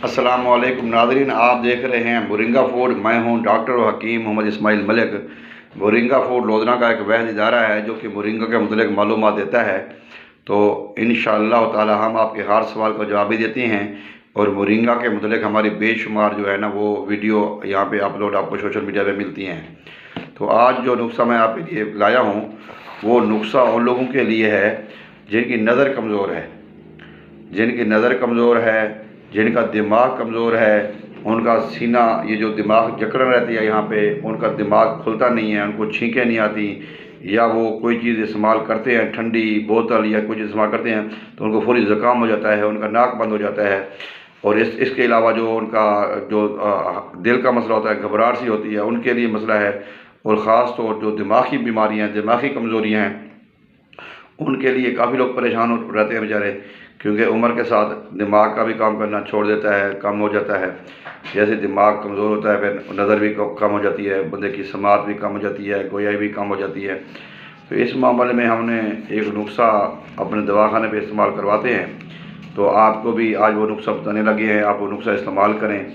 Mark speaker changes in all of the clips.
Speaker 1: अस्सलाम वालेकुम नाज़रीन, आप देख रहे हैं मोरिंगा फूड। मैं हूं डॉक्टर हकीम मोहम्मद इस्माइल मलिक। मोरिंगा फूड लोधना का एक वहद इदारा है जो कि मोरिंगा के मुतल्लिक़ मालूमात देता है। तो इंशाअल्लाह ताला हम आपके हर सवाल का जवाब भी देते हैं और मोरिंगा के मुतल्लिक़ हमारी बेशुमार जो है ना वो वीडियो यहाँ पे अपलोड आपको सोशल मीडिया पे मिलती हैं। तो आज जो नुस्खा मैं आपके लिए लाया हूँ वो नुस्खा उन लोगों के लिए है जिनकी नज़र कमज़ोर है, जिनका दिमाग कमज़ोर है, उनका सीना, ये जो दिमाग जकड़न रहती है यहाँ पे, उनका दिमाग खुलता नहीं है, उनको छींकें नहीं आती, या वो कोई चीज़ इस्तेमाल करते हैं, ठंडी बोतल या कुछ इस्तेमाल करते हैं तो उनको फौरी ज़ुकाम हो जाता है, उनका नाक बंद हो जाता है। और इसके अलावा जो उनका जो दिल का मसला होता है, घबराहट सी होती है, उनके लिए मसला है। और ख़ास तौर जो दिमागी बीमारियाँ, दिमागी कमज़ोरियाँ हैं, उनके लिए काफ़ी लोग परेशान रहते हैं बेचारे, क्योंकि उम्र के साथ दिमाग का भी काम करना छोड़ देता है, कम हो जाता है। जैसे दिमाग कमज़ोर होता है फिर नज़र भी कम हो जाती है, बंदे की समात भी कम हो जाती है, गोयाई भी कम हो जाती है। तो इस मामले में हमने एक नुस्खा अपने दवाखाने पे इस्तेमाल करवाते हैं, तो आपको भी आज वो नुस्खा बताने लगे हैं। आप वो नुस्खा इस्तेमाल करें,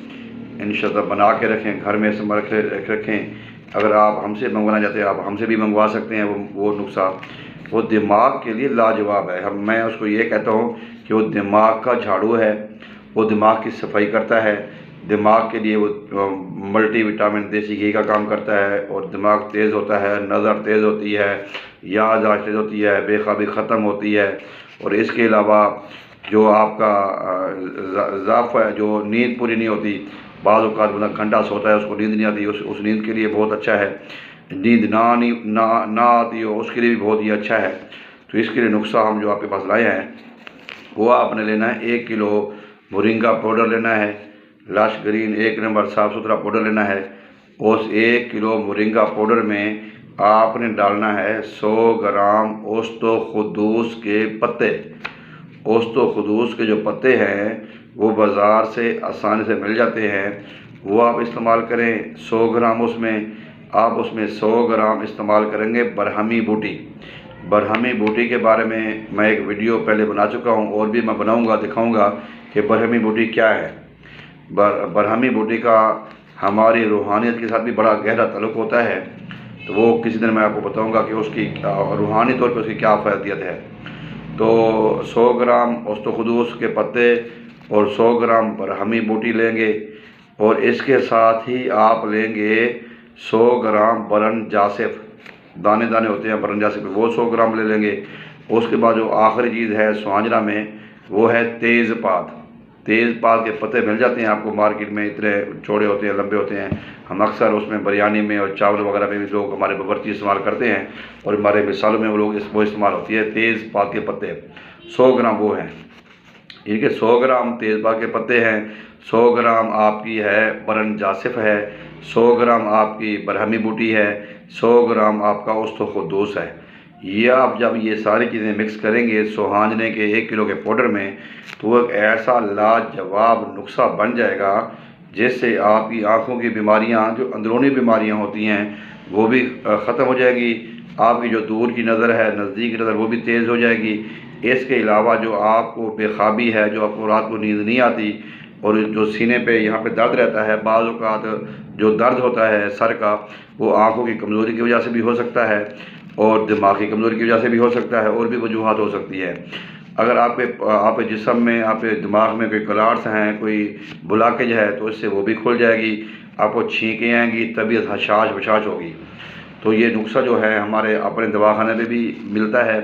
Speaker 1: इंशाअल्लाह बना के रखें, घर में इस्तेमाल रखें। अगर आप हमसे मंगवाना चाहते हैं आप हमसे भी मंगवा सकते हैं। वो नुस्खा वो दिमाग के लिए लाजवाब है। मैं उसको ये कहता हूँ कि वो दिमाग का झाड़ू है, वो दिमाग की सफाई करता है। दिमाग के लिए वो मल्टी विटामिन देसी घी का काम करता है और दिमाग तेज़ होता है, नज़र तेज़ होती है, याददाश्त तेज़ होती है, बेख्वाबी ख़त्म होती है। और इसके अलावा जो आपका ज़ाफ़ है, जो नींद पूरी नहीं होती, बाज़ औक़ात बंदा घंटा सोता है उसको नींद नहीं आती, उस नींद के लिए बहुत अच्छा है। नींद ना आती हो उसके लिए भी बहुत ही अच्छा है। तो इसके लिए नुस्खा हम जो आपके पास लाए हैं वो आपने लेना है 1 किलो मोरिंगा पाउडर लेना है, लश ग्रीन 1 नंबर साफ़ सुथरा पाउडर लेना है। उस 1 किलो मोरिंगा पाउडर में आपने डालना है 100 ग्राम ओस्तोखुदूस के पत्ते। ओस्तोखुदूस के जो पत्ते हैं वो बाज़ार से आसानी से मिल जाते हैं, वो आप इस्तेमाल करें 100 ग्राम। उसमें 100 ग्राम इस्तेमाल करेंगे बरहमी बूटी के बारे में मैं एक वीडियो पहले बना चुका हूँ और भी मैं बनाऊँगा, दिखाऊँगा कि बरहमी बूटी क्या है। बरहमी बूटी का हमारी रूहानियत के साथ भी बड़ा गहरा ताल्लुक़ होता है, तो वो किसी दिन मैं आपको बताऊँगा कि उसकी रूहानी तौर पर उसकी क्या फ़ायदियत है। तो 100 ग्राम ओस्तोखुदूस के पत्ते और 100 ग्राम बरहमी बूटी लेंगे और इसके साथ ही आप लेंगे 100 ग्राम बरन जासिफ, दाने दाने होते हैं बरन जासिफ, वो 100 ग्राम ले लेंगे। उसके बाद जो आखिरी चीज़ है सुहांजना में वो है तेज़पात के पत्ते मिल जाते हैं आपको मार्केट में, इतने चौड़े होते हैं, लंबे होते हैं। हम अक्सर उसमें बिरयानी में और चावल वगैरह में भी लोग हमारे बावर्ची इस्तेमाल करते हैं और हमारे मिसालों में वो इस्तेमाल होती है। तेज़पात के पत्ते 100 ग्राम वो हैं, इनके 100 ग्राम तेज़पात के पत्ते हैं, 100 ग्राम आपकी है बरन जासिफ है, 100 ग्राम आपकी बरहमी बूटी है, 100 ग्राम आपका ओस्तोखुदूस है। ये आप जब ये सारी चीज़ें मिक्स करेंगे सुहांजने के 1 किलो के पाउडर में, तो वो एक ऐसा लाजवाब नुस्खा बन जाएगा जिससे आपकी आँखों की बीमारियाँ, जो अंदरूनी बीमारियाँ होती हैं, वो भी ख़त्म हो जाएगी। आपकी जो दूर की नज़र है, नज़दीक की नज़र, वो भी तेज़ हो जाएगी। इसके अलावा जो आपको बेख्वाबी है, जो आपको रात को नींद नहीं आती और जो सीने पे यहाँ पे दर्द रहता है, बाज़ औक़ात जो दर्द होता है सर का, वो आँखों की कमज़ोरी की वजह से भी हो सकता है और दिमागी कमज़ोरी की वजह से भी हो सकता है, और भी वजूहात हो सकती है। अगर आपके जिस्म में, आपके दिमाग में कोई क्लॉट्स हैं, कोई ब्लॉकेज है, तो इससे वो भी खुल जाएगी, आपको छींकें आएंगी, तबीयत हशाश बशाश होगी। तो ये नुस्खा जो है हमारे अपने दवाखाने में भी मिलता है।